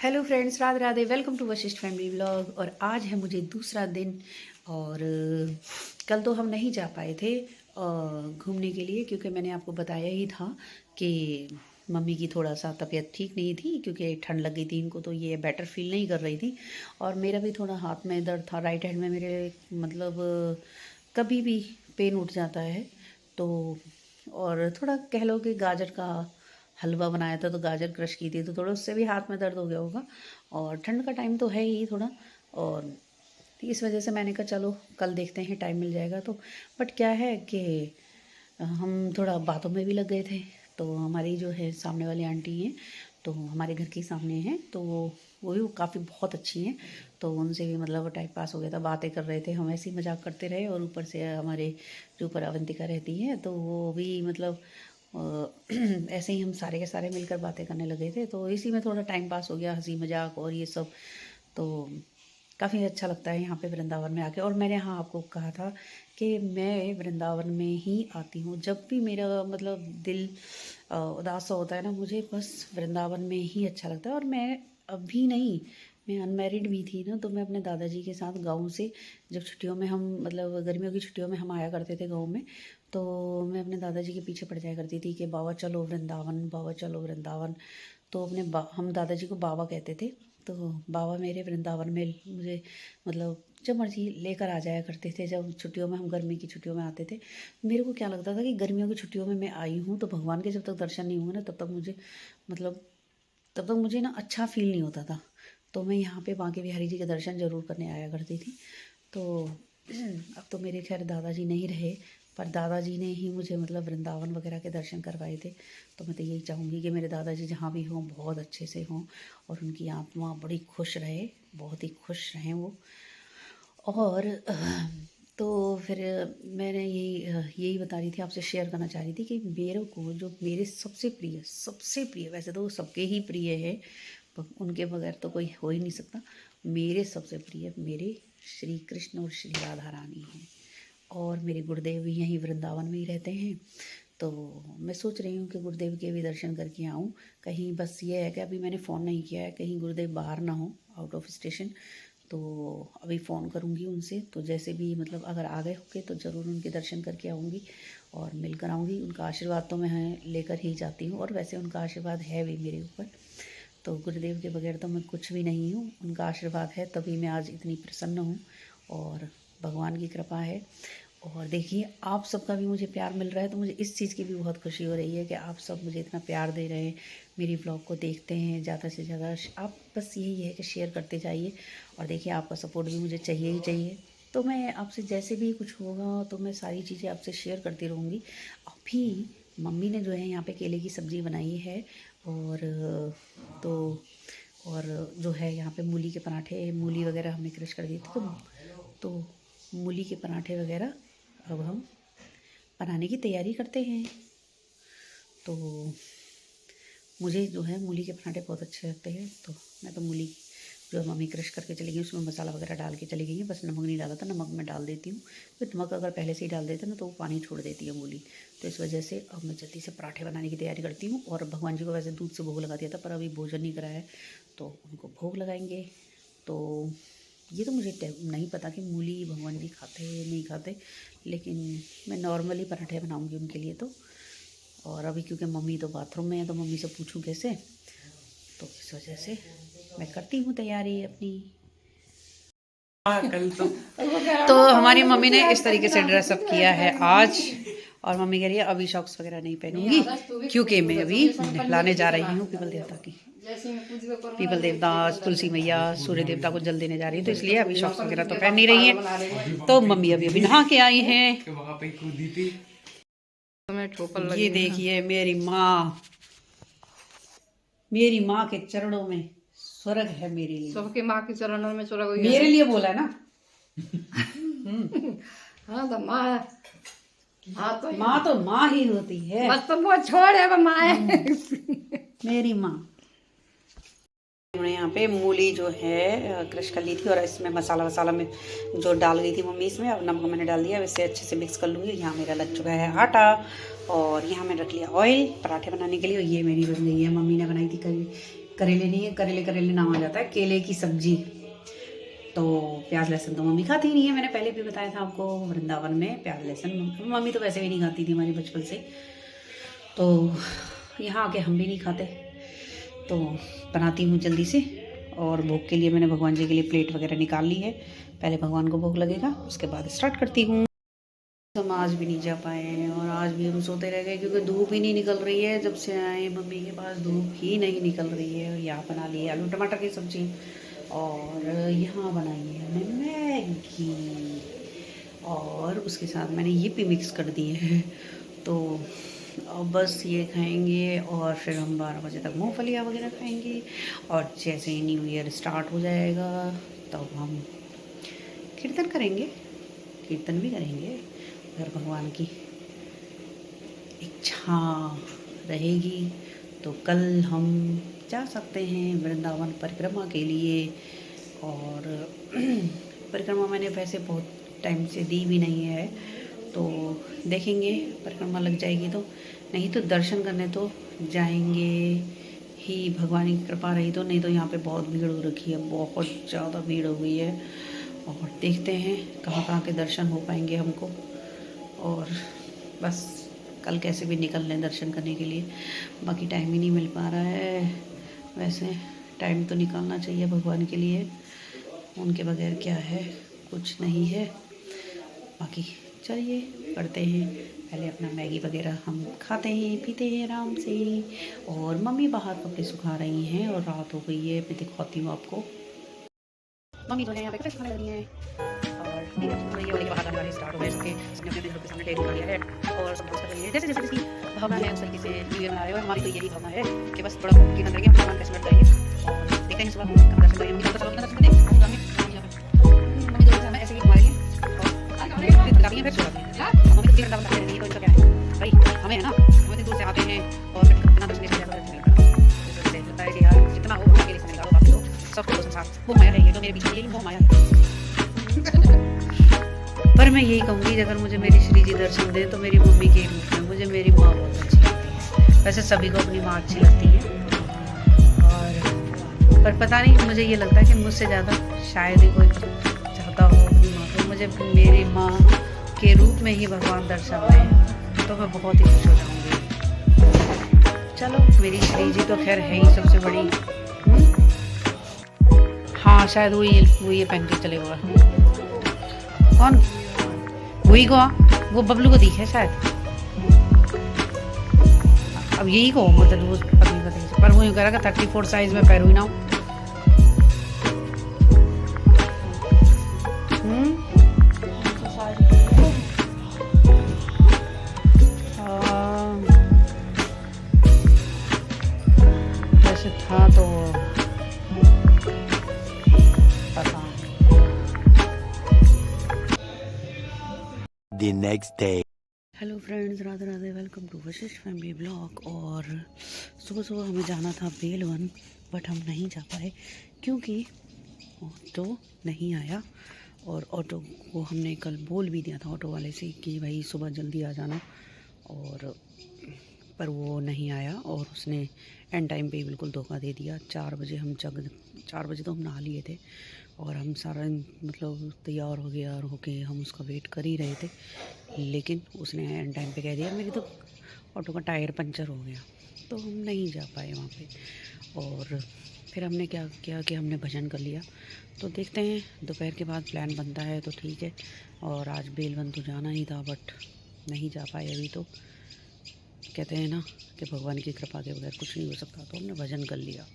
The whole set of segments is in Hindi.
Hello friends, Radhe Radhe. Welcome to Vashishtha family vlog. और आज है मुझे दूसरा दिन। और कल तो हम नहीं जा पाए थे घूमने के लिए, क्योंकि मैंने आपको बताया ही था कि मम्मी की थोड़ा सा तबीयत ठीक नहीं थी, क्योंकि ठंड लग गई थी इनको, तो ये बेटर फील नहीं कर रही थी। और मेरा भी थोड़ा हाथ में दर्द था, राइट हैंड में मेरे, मतलब कभी भी पेन उठ जाता है। तो और थोड़ा कह लो कि गाजर का हलवा बनाया था, तो गाजर क्रश की थी, तो थोड़ा उससे भी हाथ में दर्द हो गया होगा। और ठंड का टाइम तो है ही थोड़ा, और इस वजह से मैंने कहा चलो कल देखते हैं, टाइम मिल जाएगा तो। बट क्या है कि हम थोड़ा बातों में भी लग गए थे। तो हमारी जो है सामने वाली आंटी हैं, तो हमारे घर के सामने हैं, तो वो भी काफ़ी बहुत अच्छी हैं। तो उनसे भी मतलब टाइम पास हो गया था, बातें कर रहे थे, हम ऐसे ही मजाक करते रहे। और ऊपर से हमारे जो ऊपर अवंतिका रहती है, तो वो भी मतलब ऐसे ही हम सारे के सारे मिलकर बातें करने लगे थे। तो इसी में थोड़ा टाइम पास हो गया, हंसी मजाक और ये सब। तो काफ़ी अच्छा लगता है यहाँ पे वृंदावन में आके। और मैंने हाँ आपको कहा था कि मैं वृंदावन में ही आती हूँ जब भी मेरा मतलब दिल उदास सा होता है ना, मुझे बस वृंदावन में ही अच्छा लगता है। और मैं अभी नहीं, मैं अनमैरिड भी थी ना, तो मैं अपने दादाजी के साथ गाँव से, जब छुट्टियों में हम मतलब गर्मियों की छुट्टियों में हम आया करते थे गाँव में, तो मैं अपने दादाजी के पीछे पड़ जाया करती थी कि बाबा चलो वृंदावन, बाबा चलो वृंदावन। तो हम दादाजी को बाबा कहते थे। तो बाबा मेरे वृंदावन में मुझे मतलब जब मर्जी लेकर आ जाया करते थे। जब छुट्टियों में हम गर्मी की छुट्टियों में आते थे, मेरे को क्या लगता था कि गर्मियों की छुट्टियों में मैं आई हूँ, तो भगवान के जब तक दर्शन नहीं होंगे ना, तब तक मुझे मतलब तब तक मुझे ना अच्छा फील नहीं होता था। तो मैं यहाँ पे बांके बिहारी जी के दर्शन ज़रूर करने आया करती थी। तो अब तो मेरे खैर दादाजी नहीं रहे, पर दादाजी ने ही मुझे मतलब वृंदावन वगैरह के दर्शन करवाए थे। तो मैं तो यही चाहूँगी कि मेरे दादाजी जहाँ भी हों बहुत अच्छे से हों, और उनकी आत्मा बड़ी खुश रहे, बहुत ही खुश रहें वो। और तो फिर मैंने यही बता रही थी, आपसे शेयर करना चाह रही थी कि मेरे को जो मेरे सबसे प्रिय, वैसे तो वो सबके ही प्रिय है, उनके बगैर तो कोई हो ही नहीं सकता। मेरे सबसे प्रिय मेरे श्री कृष्ण और श्री राधा रानी हैं। और मेरे गुरुदेव भी यहीं वृंदावन में ही रहते हैं। तो मैं सोच रही हूँ कि गुरुदेव के भी दर्शन करके आऊँ कहीं। बस ये है कि अभी मैंने फ़ोन नहीं किया है, कहीं गुरुदेव बाहर ना हो, आउट ऑफ स्टेशन। तो अभी फ़ोन करूँगी उनसे, तो जैसे भी मतलब अगर आ गए होंगे तो ज़रूर उनके दर्शन करके आऊँगी और मिलकर आऊँगी। उनका आशीर्वाद तो मैं लेकर ही जाती हूँ, और वैसे उनका आशीर्वाद है भी मेरे ऊपर। तो गुरुदेव के बगैर तो मैं कुछ भी नहीं हूँ, उनका आशीर्वाद है तभी मैं आज इतनी प्रसन्न हूँ, और भगवान की कृपा है। और देखिए आप सबका भी मुझे प्यार मिल रहा है, तो मुझे इस चीज़ की भी बहुत खुशी हो रही है कि आप सब मुझे इतना प्यार दे रहे हैं, मेरी ब्लॉग को देखते हैं ज़्यादा से ज़्यादा। आप बस यही है कि शेयर करते जाइए। और देखिए आपका सपोर्ट भी मुझे चाहिए ही चाहिए। तो मैं आपसे जैसे भी कुछ होगा तो मैं सारी चीज़ें आपसे शेयर करती रहूँगी। अभी मम्मी ने जो है यहाँ पे केले की सब्ज़ी बनाई है, और तो और जो है यहाँ पे मूली के पराठे, मूली वगैरह हमने क्रश कर दी थी, तो मूली के पराठे वगैरह अब हम बनाने की तैयारी करते हैं। तो मुझे जो है मूली के पराठे बहुत अच्छे लगते हैं, तो मैं तो मूली जो मम्मी क्रश करके चली गई, उसमें मसाला वगैरह डाल के चली गई है। बस नमक नहीं डाला था, नमक मैं डाल देती हूँ। फिर नमक अगर पहले से ही डाल देते ना तो वो पानी छोड़ देती है मूली। तो इस वजह से अब मैं जल्दी से पराठे बनाने की तैयारी करती हूँ। और भगवान जी को वैसे दूध से भोग लगा दिया था, पर अभी भोजन नहीं कराया है, तो उनको भोग लगाएंगे। तो ये तो मुझे नहीं पता कि मूली भगवान जी खाते नहीं खाते, लेकिन मैं नॉर्मली पराठे बनाऊँगी उनके लिए तो। और अभी क्योंकि मम्मी तो बाथरूम में है, तो मम्मी से पूछूं कैसे, तो इस वजह से मैं करती हूँ तैयारी अपनी। कल तो हमारी मम्मी ने इस तरीके से ड्रेसअप किया है आज। और मम्मी कह रही है अभी शॉक्स वगैरह नहीं पहनूंगी, क्योंकि मैं अभी नहलाने जा रही हूँ पीपल देवता की। पीपल देवता, तुलसी मैया, सूर्य देवता को जल देने जा रही है, तो इसलिए अभी शॉक्स वगैरह तो पहन नहीं रही है। तो मम्मी अभी अभी नहा के आई हैं। ये देखिए मेरी माँ के चरणों में स्वर्ग है मेरे लिए। सबके माँ के चरणों में स्वर्ग हुई मेरे लिए बोला ना। हाँ तो माँ, माँ तो माँ ही होती है। बस तो वो छोड़ है, वो माँ है। मेरी माँ। हमने यहाँ पे मूली जो है क्रश कर ली थी, और इसमें मसाला वसाला में जो डाल गई थी मम्मी, इसमें अब नमक मैंने डाल दिया। अब इसे अच्छे से मिक्स कर लूँगी। यहाँ मेरा लग चुका है आटा, और यहाँ मैंने रख लिया ऑयल पराठे बनाने के लिए। और ये मेरी बन गई है, मम्मी ने बनाई थी करेले नहीं है, करेले नाम आ जाता है, केले की सब्जी। तो प्याज लहसुन तो मम्मी खाती नहीं है, मैंने पहले भी बताया था आपको, वृंदावन में प्याज लहसुन मम्मी तो वैसे भी नहीं खाती थी हमारी बचपन से, तो यहाँ आके हम भी नहीं खाते। तो बनाती हूँ जल्दी से, और भोग के लिए मैंने भगवान जी के लिए प्लेट वगैरह निकाल ली है। पहले भगवान को भोग लगेगा, उसके बाद स्टार्ट करती हूँ। हम आज भी नहीं जा पाए हैं, और आज भी हम सोते रह गए क्योंकि धूप ही नहीं निकल रही है। जब से आए मम्मी के पास धूप ही नहीं निकल रही है। और यहाँ बना ली आलू टमाटर की सब्ज़ी, और यहाँ बनाई है हमने मैगी, और उसके साथ मैंने ये भी मिक्स कर दिए हैं। तो अब बस ये खाएंगे, और फिर हम 12 बजे तक मूँगफलियाँ वगैरह खाएंगे। और जैसे ही न्यू ईयर स्टार्ट हो जाएगा तब हम कीर्तन करेंगे, कीर्तन भी करेंगे। अगर भगवान की इच्छा रहेगी तो कल हम जा सकते हैं वृंदावन परिक्रमा के लिए। और परिक्रमा मैंने वैसे बहुत टाइम से दी भी नहीं है, तो देखेंगे परिक्रमा लग जाएगी तो, नहीं तो दर्शन करने तो जाएंगे ही, भगवान की कृपा रही तो। नहीं तो यहाँ पे बहुत भीड़ हो रखी है, बहुत ज़्यादा भीड़ हो गई है, और देखते हैं कहाँ कहाँ के दर्शन हो पाएंगे हमको। और बस कल कैसे भी निकल लें दर्शन करने के लिए, बाकी टाइम ही नहीं मिल पा रहा है। वैसे टाइम तो निकालना चाहिए भगवान के लिए, उनके बगैर क्या है, कुछ नहीं है। बाकी चलिए करते हैं, पहले अपना मैगी वगैरह हम खाते हैं पीते हैं आराम से। और मम्मी बाहर कपड़े सुखा रही हैं, और रात हो गई है, मैं दिखाती हूँ आपको। मम्मी जो है यहाँ पे कपड़े सुखाने लगी हैं, और ये वाले बाहर गाड़ी स्टार्ट हो गए, सबके सबने अपने घर के सामने टेबल लिया है, और सब कर रही है। जैसे जैसे जिसकी भावना है उस तरीके से न्यू ईयर मना रहे हो। हमारी तो यही भावना है कि बस थोड़ा कीर्तन करेंगे, भगवान कैसे मिट जाएंगे, और देखते हैं सुबह कहाँ दर्शन करेंगे। मम्मी तो चलो दर्शन करेंगे, मम्मी तो हमें ऐसे ही घुमाएंगे, और फिर लगाती हैं, फिर सो जाती हैं। मम्मी तो कीर्तन करती नहीं, तो इनका क्या है भाई, हमें है ना, हम इतनी दूर से आते हैं और फिर बिना दर्शन के चले जाते हैं। लगता है कि यार जितना हो भगवान के लिए समय निकालो, बाकी तो सब कुछ संसार मोह माया है, ये तो मेरे पीछे यही मोह माया है। पर मैं यही कहूँगी, अगर मुझे मेरी श्री जी दर्शन दे तो मेरी मम्मी के रूप में, मुझे मेरी माँ बहुत अच्छी लगती है। वैसे सभी को अपनी माँ अच्छी लगती है, और पर पता नहीं, मुझे ये लगता है कि मुझसे ज़्यादा शायद ही कोई चाहता हो अपनी माँ को। मुझे मेरी माँ के रूप में ही भगवान दर्शन दें तो मैं बहुत ही खुश हो जाऊँगी। चलो, मेरी श्री जी तो खैर है ही सबसे बड़ी। हाँ, शायद वो ये पहन के चले हुआ। कौन? वही को, वो बबलू को दिखे शायद। अब यही को मतलब वो पता, पर वो यूँ कह रहा था 34 साइज में पैर हुई ना। वैसे था तो पता। The next day. Hello friends, Radhe Radhe, welcome to Vashishtha family blog. और सुबह सुबह हमें जाना था बेलवन, बट हम नहीं जा पाए क्योंकि ऑटो नहीं आया। और ऑटो को हमने कल बोल भी दिया था ऑटो वाले से कि भाई सुबह जल्दी आ जाना, और पर वो नहीं आया, और उसने एंड टाइम पे ही बिल्कुल धोखा दे दिया। 4 बजे हम 4 बजे तो हम नहा लिए थे, और हम सारा मतलब तैयार हो गया और होके हम उसका वेट कर ही रहे थे, लेकिन उसने एंड टाइम पे कह दिया मेरी तो ऑटो का टायर पंचर हो गया, तो हम नहीं जा पाए वहाँ पे। और फिर हमने क्या किया कि हमने भजन कर लिया। तो देखते हैं दोपहर के बाद प्लान बनता है तो ठीक है। और आज बेलवन तो जाना ही था, बट नहीं जा पाए अभी। तो कहते हैं ना कि भगवान की कृपा के बगैर कुछ नहीं हो सकता, तो हमने भजन कर लिया।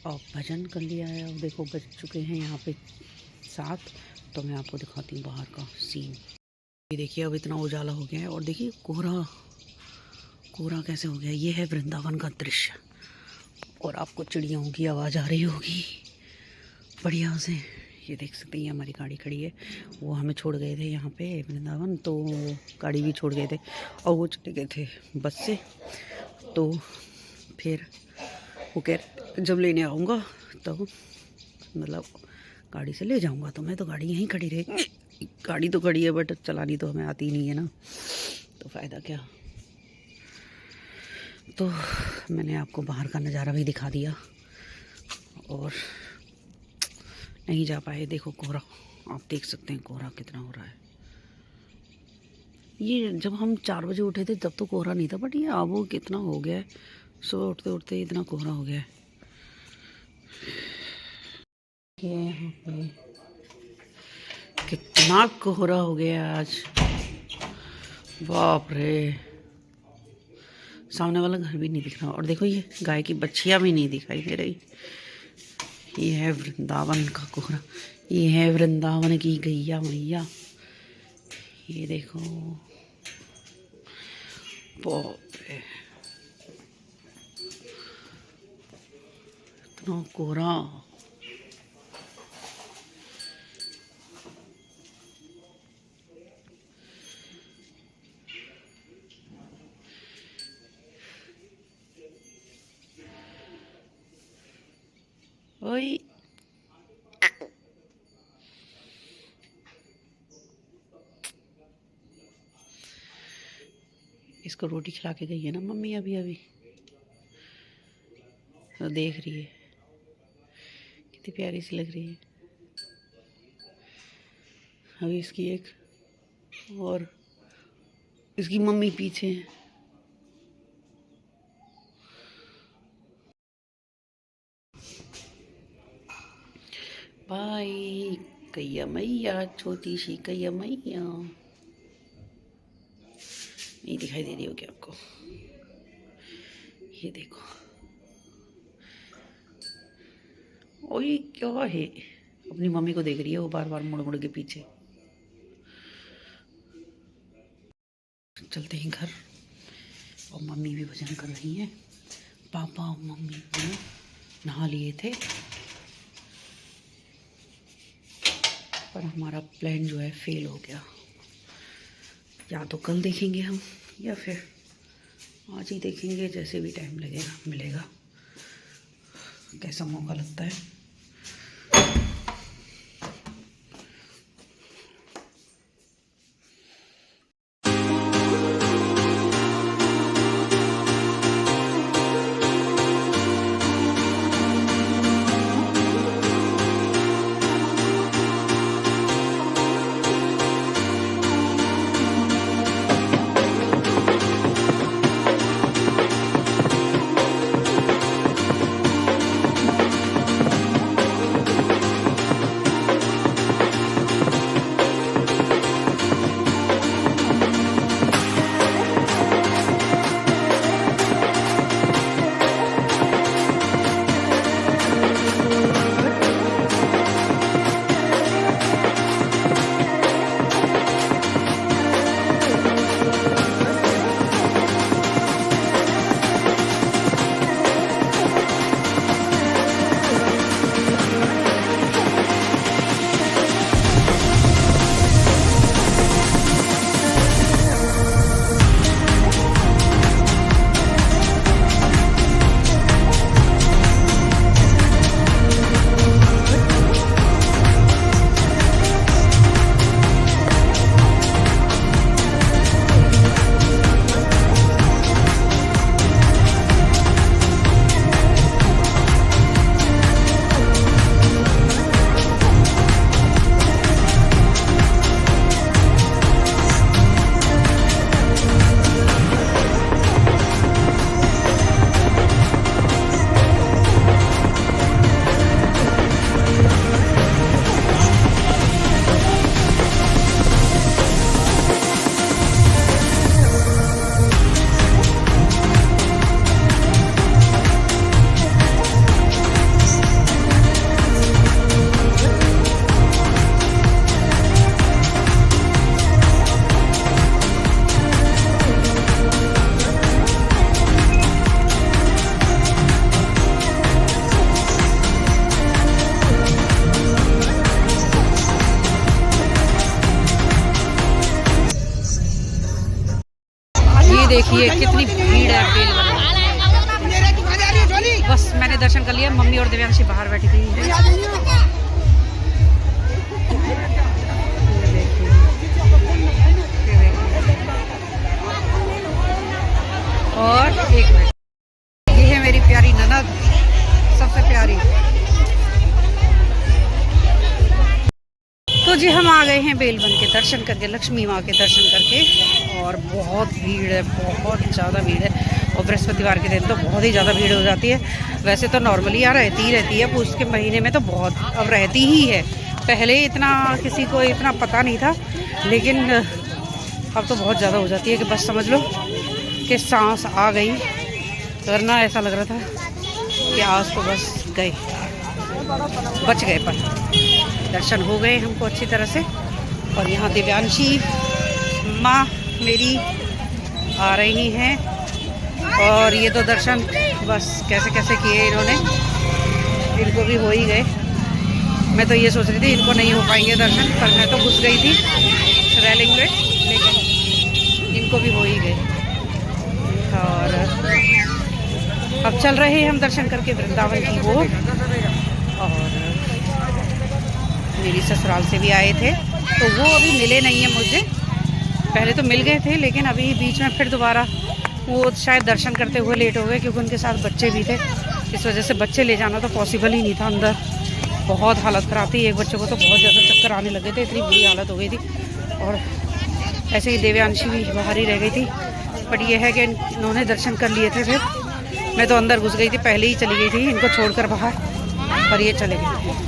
और भजन कर लिया है, अब देखो बज चुके हैं यहाँ पे 7। तो मैं आपको दिखाती हूँ बाहर का सीन। ये देखिए अब इतना उजाला हो गया है, और देखिए कोहरा कोहरा कैसे हो गया। ये है वृंदावन का दृश्य, और आपको चिड़ियों की आवाज़ आ रही होगी बढ़िया से। ये देख सकते हैं हमारी गाड़ी खड़ी है, वो हमें छोड़ गए थे यहाँ पे वृंदावन, तो गाड़ी भी छोड़ गए थे, और वो चले गए थे बस से। तो फिर वो कह जब लेने आऊँगा तो मतलब गाड़ी से ले जाऊँगा, तो मैं तो गाड़ी यहीं खड़ी रहेगी। गाड़ी तो खड़ी है बट चलानी तो हमें आती नहीं है ना, तो फ़ायदा क्या। तो मैंने आपको बाहर का नज़ारा भी दिखा दिया। और नहीं जा पाए। देखो कोहरा, आप देख सकते हैं कोहरा कितना हो रहा है। ये जब हम 4 बजे उठे थे तब तो कोहरा नहीं था, बट ये अब वो कितना हो गया है, सुबह उठते उठते इतना कोहरा हो गया है। ये यहाँ पे कितना कोहरा हो गया आज, बाप रे। सामने वाला घर भी नहीं दिख रहा। और देखो ये गाय की बच्चियाँ भी नहीं दिखाई दे रही। ये है वृंदावन का कोहरा, ये है वृंदावन की गैया मैया। ये देखो, बाप रे, इतना कोहरा। ओए इसको रोटी खिला के गई है ना मम्मी अभी अभी, तो देख रही है कितनी प्यारी सी लग रही है। अभी इसकी एक और इसकी मम्मी पीछे है। बाय कैया मैया, छोटी सी कैया मैया। नहीं दिखाई दे रही होगी आपको, ये देखो। ओए क्या है, अपनी मम्मी को देख रही है वो बार बार मुड़ मुड़ के पीछे। चलते हैं घर, और मम्मी भी भजन कर रही हैं। पापा और मम्मी दोनों नहा लिए थे, पर हमारा प्लान जो है फेल हो गया। या तो कल देखेंगे हम, या फिर आज ही देखेंगे, जैसे भी टाइम लगेगा मिलेगा, कैसा मौका लगता है। देखिए कितनी भीड़ है बेल वाले। बस मैंने दर्शन कर लिया, मम्मी और दिव्यांशी बाहर बैठी थी। और एक मिनट, ये है मेरी प्यारी ननद, सबसे प्यारी। गए हैं बेलवन के दर्शन करके, लक्ष्मी माँ के दर्शन करके। और बहुत भीड़ है, बहुत ज़्यादा भीड़ है। और बृहस्पतिवार के दिन तो बहुत ही ज़्यादा भीड़ हो जाती है। वैसे तो नॉर्मली यहाँ रहती ही रहती है, पूछ के महीने में तो बहुत अब रहती ही है। पहले इतना किसी को इतना पता नहीं था, लेकिन अब तो बहुत ज़्यादा हो जाती है कि बस समझ लो कि सांस आ गई। वरना ऐसा लग रहा था कि आज तो बस गए, बच गए। पर दर्शन हो गए हमको अच्छी तरह से। और यहाँ दिव्यांशी माँ मेरी आ रही हैं। और ये तो दर्शन बस कैसे कैसे किए इन्होंने, इनको भी हो ही गए। मैं तो ये सोच रही थी इनको नहीं हो पाएंगे दर्शन, पर मैं तो घुस गई थी रेलिंग में, लेकिन इनको भी हो ही गए। और अब चल रहे हैं हम दर्शन करके वृंदावन की ओर। और मेरी ससुराल से भी आए थे, तो वो अभी मिले नहीं हैं मुझे। पहले तो मिल गए थे, लेकिन अभी बीच में फिर दोबारा वो शायद दर्शन करते हुए लेट हो गए, क्योंकि उनके साथ बच्चे भी थे। इस वजह से बच्चे ले जाना तो पॉसिबल ही नहीं था अंदर। बहुत हालत ख़राब थी, एक बच्चे को तो बहुत ज़्यादा चक्कर आने लगे थे, इतनी बुरी हालत हो गई थी। और ऐसे ही देव्यांशी भी बाहर ही रह गई थी। बट ये है कि इन्होंने दर्शन कर लिए थे। फिर मैं तो अंदर घुस गई थी, पहले ही चली गई थी इनको छोड़कर बाहर, पर ये चले गए।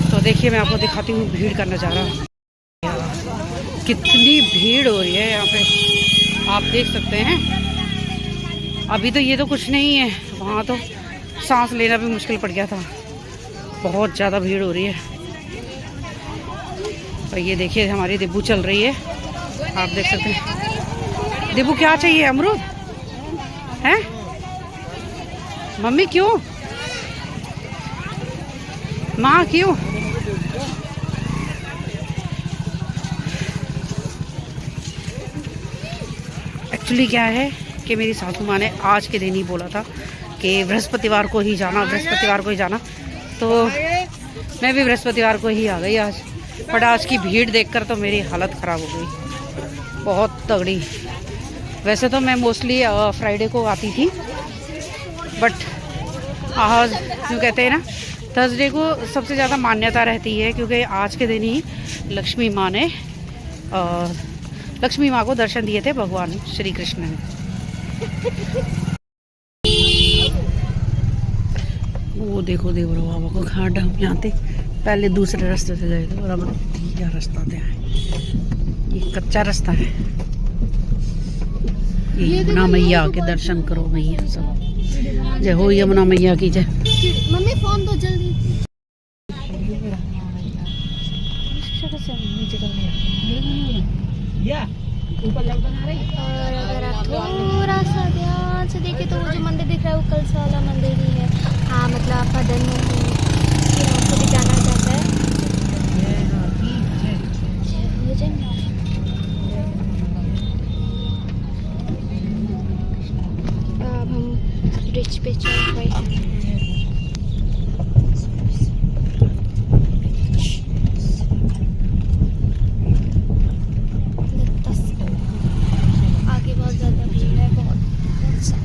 तो देखिए मैं आपको दिखाती हूँ भीड़ का नज़ारा। कितनी भीड़ हो रही है यहाँ पे, आप देख सकते हैं। अभी तो ये तो कुछ नहीं है, वहाँ तो सांस लेना भी मुश्किल पड़ गया था, बहुत ज़्यादा भीड़ हो रही है। और ये देखिए हमारी दिब्बू चल रही है, आप देख सकते हैं। दिब्बू क्या चाहिए, अमरूद है? मम्मी क्यों? माँ क्यों? एक्चुअली क्या है कि मेरी सासू माँ ने आज के दिन ही बोला था कि बृहस्पतिवार को ही जाना, बृहस्पतिवार को ही जाना। तो मैं भी बृहस्पतिवार को ही आ गई आज। बट आज की भीड़ देखकर तो मेरी हालत ख़राब हो गई, बहुत तगड़ी। वैसे तो मैं मोस्टली फ्राइडे को आती थी, बट आज जो कहते हैं ना, थर्सडे को सबसे ज़्यादा मान्यता रहती है, क्योंकि आज के दिन ही लक्ष्मी माँ ने लक्ष्मी माँ को दर्शन दिए थे भगवान श्री कृष्ण ने। वो देखो देवरा बाबा को घाट हम यहाँ थे, पहले दूसरे रास्ते से गए थे और अब तीसरा रास्ता पे आए। ये कच्चा रास्ता है। ये यमुना मैया के दर्शन करो भैया सब। जय हो यमुना मैया की जय। मम्मी फोन दो जल्दी। और अगर आप थोड़ा सा ध्यान से देखें तो वो जो मंदिर दिख रहा है वो कलसा वाला मंदिर ही है। हाँ मतलब आप बदन में ही आपको भी जाना चाहता है। अब हम ब्रिज पे चल रहे हैं। आगे बहुत ज़्यादा भीड़ है, बहुत सा।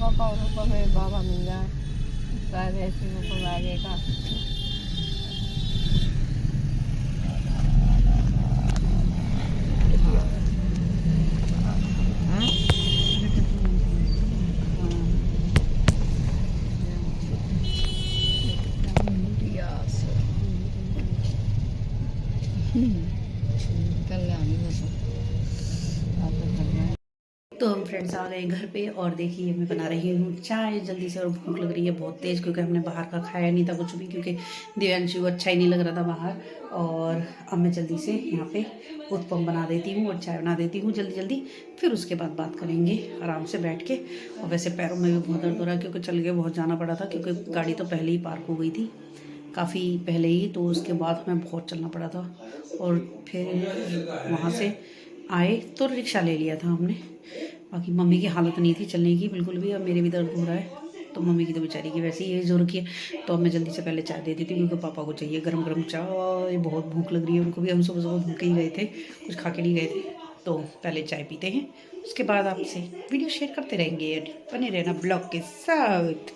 पापा में बाबा मिल जाए, शायद ऐसे को लागेगा। तो हम फ्रेंड्स आ गए घर पे और देखिए मैं बना रही हूँ चाय जल्दी से। और भूख लग रही है बहुत तेज़, क्योंकि हमने बाहर का खाया नहीं था कुछ भी, क्योंकि दिव्यांशी को अच्छा ही नहीं लग रहा था बाहर। और अब मैं जल्दी से यहाँ पे उत्पम बना देती हूँ और चाय बना देती हूँ जल्दी जल्दी, फिर उसके बाद बात करेंगे आराम से बैठ के। और वैसे पैरों में भी बहुत दर्द हो रहा है, क्योंकि चल के बहुत जाना पड़ा था, क्योंकि गाड़ी तो पहले ही पार्क हो गई थी काफ़ी पहले ही, तो उसके बाद हमें बहुत चलना पड़ा था। और फिर वहाँ से आए तो रिक्शा ले लिया था हमने। बाकी मम्मी की हालत नहीं थी चलने की बिल्कुल भी। अब मेरे भी दर्द हो रहा है तो मम्मी की तो बेचारी की वैसे ही एज हो रखी है। तो अब मैं जल्दी से पहले चाय दे देती हूँ क्योंकि पापा को चाहिए गरम गरम चाय, बहुत भूख लग रही है उनको भी। हम सुबह सुबह भूखे ही गए थे, कुछ खा के नहीं गए थे। तो पहले चाय पीते हैं, उसके बाद आपसे वीडियो शेयर करते रहेंगे। बने रहना ब्लॉग के साथ।